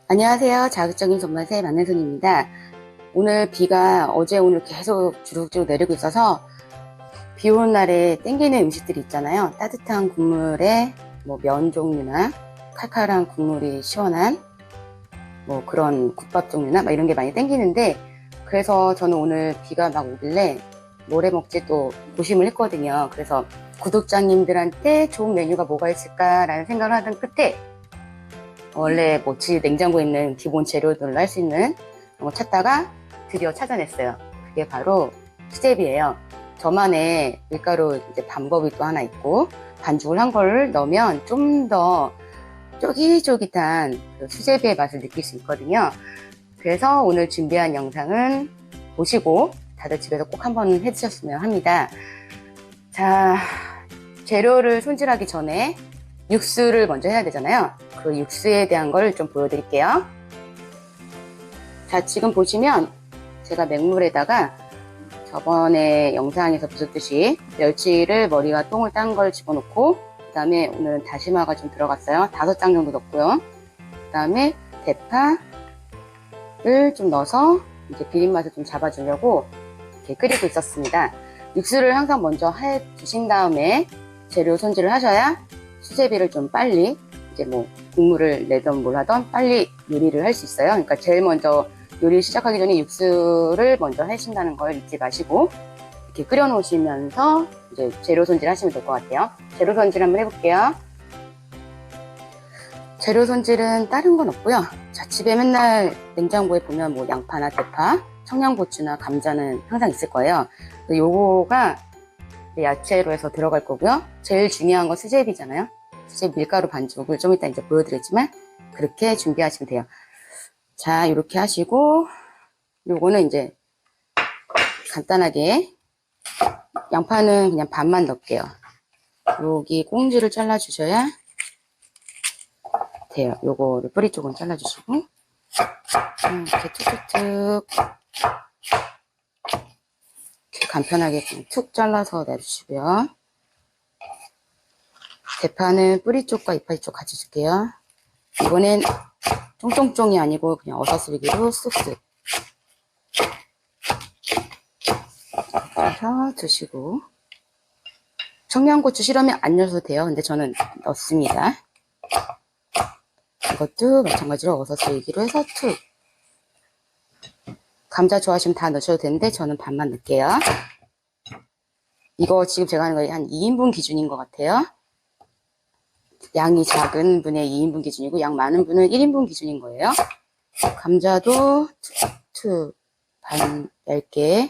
안녕하세요. 자극적인 손맛의 만능손입니다. 오늘 비가 어제 오늘 계속 주룩주룩 내리고 있어서 비 오는 날에 땡기는 음식들이 있잖아요. 따뜻한 국물에 뭐 면 종류나 칼칼한 국물이 시원한 뭐 그런 국밥 종류나 막 이런 게 많이 땡기는데, 그래서 저는 오늘 비가 막 오길래 뭘 해 먹지 또 고심을 했거든요. 그래서 구독자님들한테 좋은 메뉴가 뭐가 있을까라는 생각을 하던 끝에 원래 뭐 냉장고에 있는 기본 재료들로 할 수 있는 거 찾다가 드디어 찾아냈어요. 그게 바로 수제비예요. 저만의 밀가루 이제 방법이 또 하나 있고, 반죽을 한 거를 넣으면 좀 더 쫄깃쫄깃한 그 수제비의 맛을 느낄 수 있거든요. 그래서 오늘 준비한 영상은 보시고 다들 집에서 꼭 한번 해주셨으면 합니다. 자, 재료를 손질하기 전에 육수를 먼저 해야 되잖아요. 그 육수에 대한 걸 좀 보여드릴게요. 자, 지금 보시면 제가 맹물에다가 저번에 영상에서 보셨듯이 멸치를 머리와 똥을 딴 걸 집어넣고, 그 다음에 오늘은 다시마가 좀 들어갔어요. 5장 정도 넣고요. 그 다음에 대파를 좀 넣어서 이제 비린맛을 좀 잡아주려고 이렇게 끓이고 있었습니다. 육수를 항상 먼저 해 두신 다음에 재료 손질을 하셔야 수제비를 좀 빨리 이제 뭐 국물을 내던 뭘 하던 빨리 요리를 할 수 있어요. 그러니까 제일 먼저 요리 시작하기 전에 육수를 먼저 하신다는 걸 잊지 마시고 이렇게 끓여 놓으시면서 이제 재료 손질 하시면 될 것 같아요. 재료 손질 한번 해볼게요. 재료 손질은 다른 건 없고요. 자, 집에 맨날 냉장고에 보면 뭐 양파나 대파, 청양고추나 감자는 항상 있을 거예요. 요거가 야채로 해서 들어갈 거고요. 제일 중요한 건 수제비잖아요. 수제비 밀가루 반죽을 좀 이따 이제 보여드리지만 그렇게 준비하시면 돼요. 자, 이렇게 하시고 요거는 이제 간단하게 양파는 그냥 반만 넣을게요. 여기 꽁지를 잘라 주셔야 돼요. 요거를 뿌리 쪽은 잘라 주시고 이렇게 툭툭툭 이렇게 간편하게 그냥 툭 잘라서 내주시고요. 대파는 뿌리 쪽과 이파리 쪽 같이 줄게요. 이번엔 쫑쫑쫑이 아니고 그냥 어사스리기로 쓱쓱 해서 드시고, 청양고추 싫으면 안 넣어도 돼요. 근데 저는 넣습니다. 이것도 마찬가지로 어사스리기로 해서 툭. 감자 좋아하시면 다 넣으셔도 되는데 저는 반만 넣을게요. 이거 지금 제가 하는 거 한 2인분 기준인 것 같아요. 양이 작은 분의 2인분 기준이고 양 많은 분은 1인분 기준인 거예요. 감자도 툭툭 반 얇게.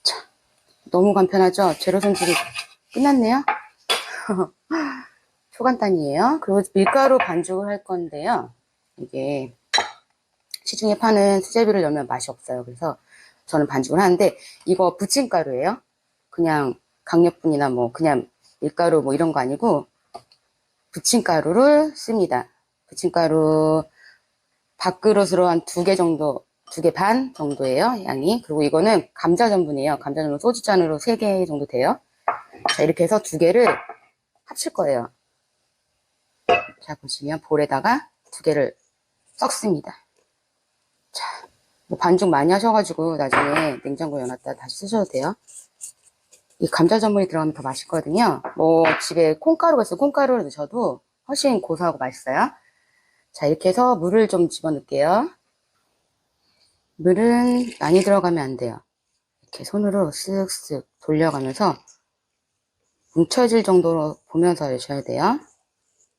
자, 너무 간편하죠? 재료 손질이 끝났네요. 초간단이에요. 그리고 밀가루 반죽을 할 건데요. 이게 시중에 파는 수제비를 넣으면 맛이 없어요. 그래서 저는 반죽을 하는데 이거 부침가루예요. 그냥 강력분이나 뭐 그냥 밀가루 뭐 이런 거 아니고 부침가루를 씁니다. 부침가루 밥그릇으로 한 2개 정도, 2개 반 정도예요, 양이. 그리고 이거는 감자 전분이에요. 감자 전분 소주잔으로 3개 정도 돼요. 자, 이렇게 해서 2개를 합칠 거예요. 자, 보시면 볼에다가 2개를 섞습니다. 자, 뭐 반죽 많이 하셔가지고 나중에 냉장고에 넣어놨다 다시 쓰셔도 돼요. 이 감자 전분이 들어가면 더 맛있거든요. 뭐 집에 콩가루가 있어요. 콩가루를 넣으셔도 훨씬 고소하고 맛있어요. 자, 이렇게 해서 물을 좀 집어넣을게요. 물은 많이 들어가면 안 돼요. 이렇게 손으로 쓱쓱 돌려가면서 뭉쳐질 정도로 보면서 하셔야 돼요.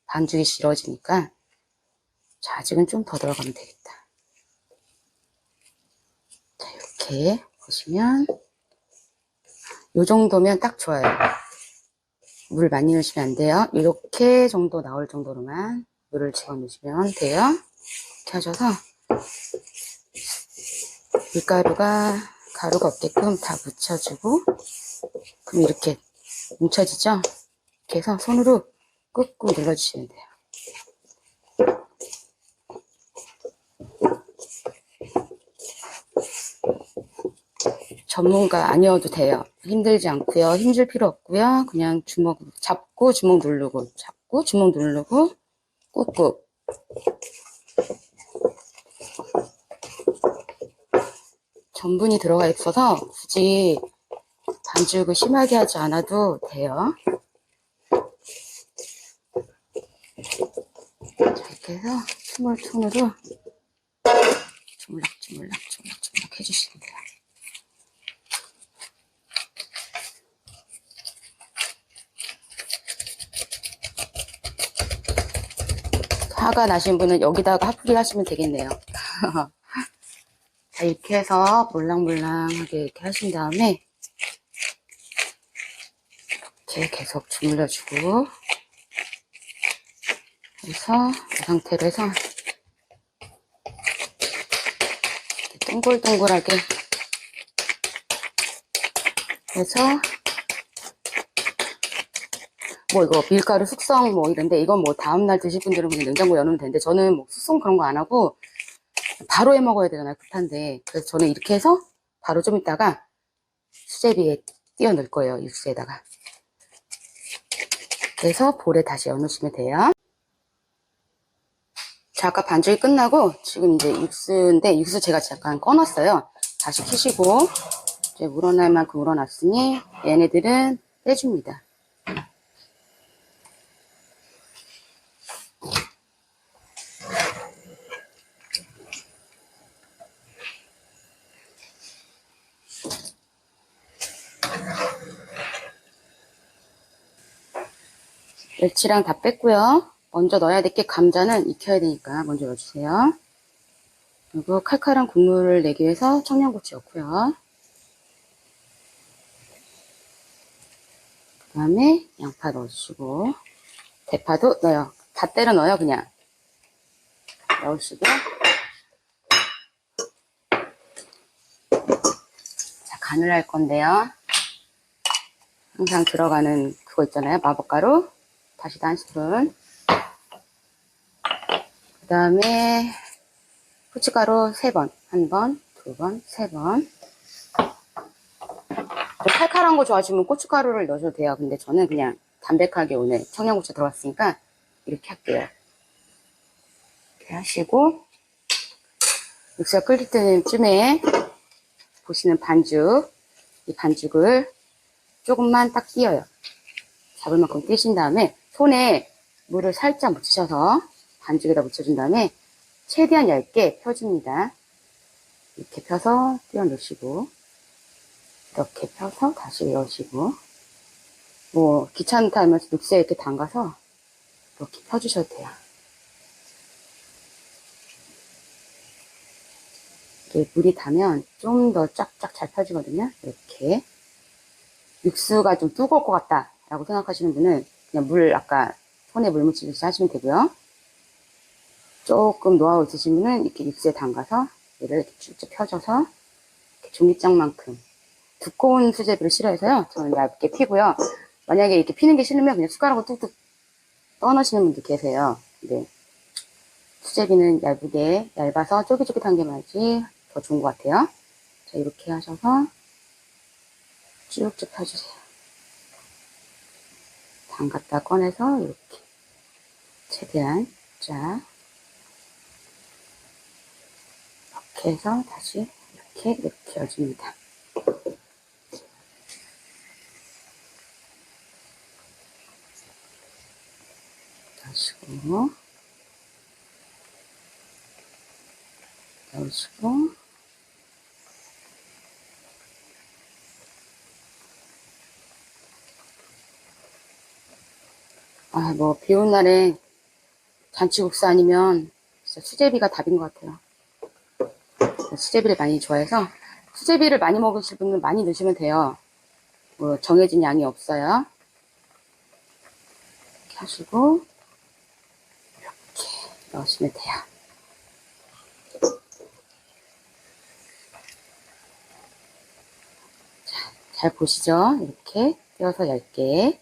반죽이 싫어지니까. 자, 아직은 좀 더 들어가면 되겠다. 자, 이렇게 보시면 이 정도면 딱 좋아요. 물 많이 넣으시면 안 돼요. 이렇게 정도 나올 정도로만 물을 집어넣으시면 돼요. 이렇게 하셔서 밀가루가 가루가 없게끔 다 묻혀주고, 그럼 이렇게 뭉쳐지죠? 이렇게 해서 손으로 꾹꾹 눌러주시면 돼요. 전문가 아니어도 돼요. 힘들지 않고요. 힘줄 필요 없고요. 그냥 주먹 잡고 주먹 누르고 잡고 주먹 누르고 꾹꾹. 전분이 들어가 있어서 굳이 반죽을 심하게 하지 않아도 돼요. 자, 이렇게 해서 스몰톤으로 주물럭 해주시면 돼요. 화가 나신 분은 여기다가 핫뿌리 하시면 되겠네요. 자, 이렇게 해서 몰랑몰랑하게 이렇게 하신 다음에 이렇게 계속 주물러주고 해서 이 상태로 해서 동글동글하게 해서 뭐 이거 밀가루 숙성 뭐 이런데 이건 뭐 다음날 드실 분들은 그냥 냉장고 여놓으면 되는데 저는 뭐 숙성 그런 거 안 하고 바로 해 먹어야 되잖아요. 급한데. 그래서 저는 이렇게 해서 바로 좀 있다가 수제비에 띄워 넣을 거예요. 육수에다가. 그래서 볼에 다시 넣어놓으시면 돼요. 자, 아까 반죽이 끝나고 지금 이제 육수인데 육수 제가 잠깐 꺼놨어요. 다시 켜시고 이제 우러날 만큼 우러났으니 얘네들은 빼줍니다. 멸치랑 다 뺐고요. 먼저 넣어야 될 게 감자는 익혀야 되니까 먼저 넣어주세요. 그리고 칼칼한 국물을 내기 위해서 청양고추 넣고요. 그 다음에 양파 넣어주시고 대파도 넣어요. 다 때려 넣어요. 그냥 넣으시고 자, 간을 할 건데요. 항상 들어가는 그거 있잖아요. 마법가루 다시다 한 스푼. 그 다음에 후춧가루 3번. 1번, 2번, 3번. 칼칼한 거 좋아하시면 고춧가루를 넣으셔도 돼요. 근데 저는 그냥 담백하게 오늘 청양고추 들어갔으니까 이렇게 할게요. 이렇게 하시고 육수가 끓일 때쯤에 보시는 반죽, 이 반죽을 조금만 딱 띄어요. 잡을 만큼 띄신 다음에 손에 물을 살짝 묻히셔서 반죽에다 묻혀준 다음에 최대한 얇게 펴줍니다. 이렇게 펴서 띄워 넣으시고 이렇게 펴서 다시 넣으시고 뭐 귀찮다 하면서 육수에 이렇게 담가서 이렇게 펴주셔도 돼요. 이렇게 물이 닿으면 좀 더 쫙쫙 잘 펴지거든요. 이렇게 육수가 좀 뜨거울 것 같다 라고 생각하시는 분은 그냥 물 아까 손에 물 묻히듯이 하시면 되고요. 조금 노하우 있으신 분은 이렇게 육수에 담가서 얘를 이렇게 쭉쭉 펴줘서 이렇게 종이장만큼 두꺼운 수제비를 싫어해서요. 저는 얇게 피고요. 만약에 이렇게 피는 게 싫으면 그냥 숟가락으로 뚝뚝 떠넣으시는 분들 계세요. 근데 수제비는 얇아서 쫄깃쫄깃한 게 맞지 더 좋은 것 같아요. 자, 이렇게 하셔서 쭉쭉 펴주세요. 담갔다 꺼내서 이렇게 최대한 쫙 이렇게 해서 다시 이렇게 넣어줍니다. 넣으시고 뭐 비 오는 날에 잔치국수 아니면 진짜 수제비가 답인 것 같아요. 수제비를 많이 좋아해서 수제비를 많이 먹으실 분은 많이 넣으시면 돼요. 뭐 정해진 양이 없어요. 이렇게 하시고 이렇게 넣으시면 돼요. 자, 잘 보시죠? 이렇게 띄어서 얇게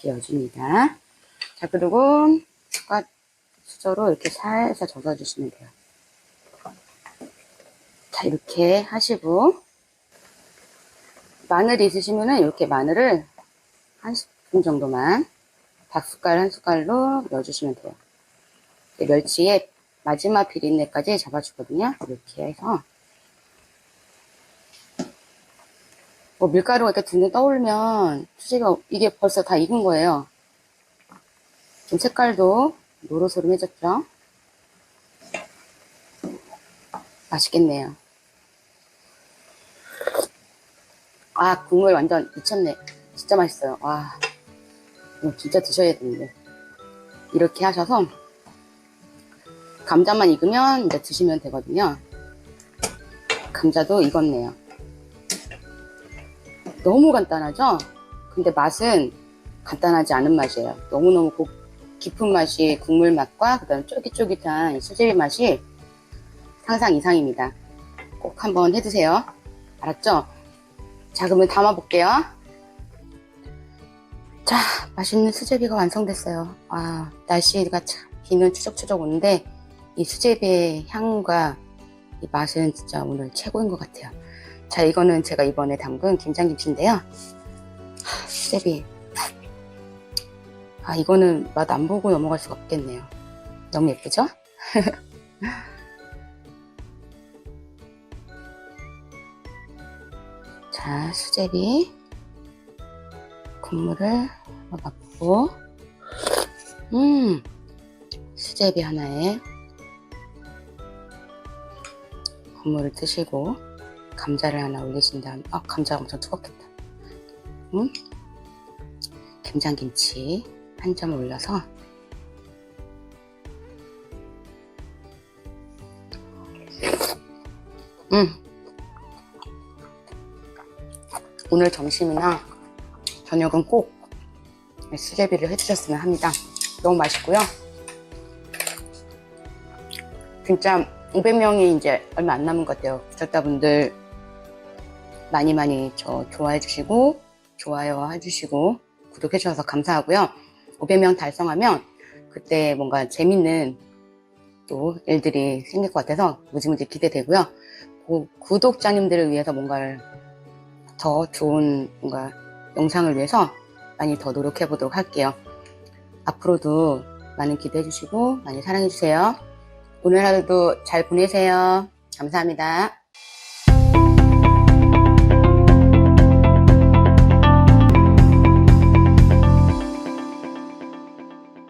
넣어줍니다. 자, 그리고 수저로 이렇게 살살 젖어주시면 돼요. 자, 이렇게 하시고, 마늘이 있으시면은 이렇게 마늘을 한 스푼 정도만 밥 숟갈 한 숟갈로 넣어주시면 돼요. 멸치의 마지막 비린내까지 잡아주거든요. 이렇게 해서 뭐 밀가루가 이렇게 둥둥 떠오르면 수제비가 이게 벌써 다 익은 거예요. 좀 색깔도 노릇노릇해졌죠. 맛있겠네요. 아, 국물 완전 미쳤네. 진짜 맛있어요. 와, 이거 진짜 드셔야 되는데. 이렇게 하셔서 감자만 익으면 이제 드시면 되거든요. 감자도 익었네요. 너무 간단하죠? 근데 맛은 간단하지 않은 맛이에요. 너무너무 깊은 맛이 국물 맛과 그다음 쫄깃쫄깃한 수제비 맛이 상상 이상입니다. 꼭 한번 해드세요. 알았죠? 자, 그러면 담아볼게요. 자, 맛있는 수제비가 완성됐어요. 아, 날씨가 참 비는 추적추적 오는데 이 수제비의 향과 이 맛은 진짜 오늘 최고인 것 같아요. 자, 이거는 제가 이번에 담근 김장김치인데요. 수제비. 아, 이거는 맛 안 보고 넘어갈 수가 없겠네요. 너무 예쁘죠? 자, 수제비 국물을 한번 맛보고, 수제비 하나에 국물을 드시고 감자를 하나 올리신 다음, 아, 감자가 엄청 뜨겁겠다. 김장김치 한 점 올려서 오늘 점심이나 저녁은 꼭 수제비를 해주셨으면 합니다. 너무 맛있고요. 진짜 500명이 이제 얼마 안 남은 것 같아요. 구독자분들 많이 저 좋아해 주시고 좋아요 해주시고 구독해 주셔서 감사하고요. 500명 달성하면 그때 뭔가 재밌는 또 일들이 생길 것 같아서 무지무지 기대되고요. 구독자님들을 위해서 뭔가를 더 좋은 뭔가 영상을 위해서 많이 더 노력해 보도록 할게요. 앞으로도 많은 기대해 주시고 많이 사랑해 주세요. 오늘 하루도 잘 보내세요. 감사합니다.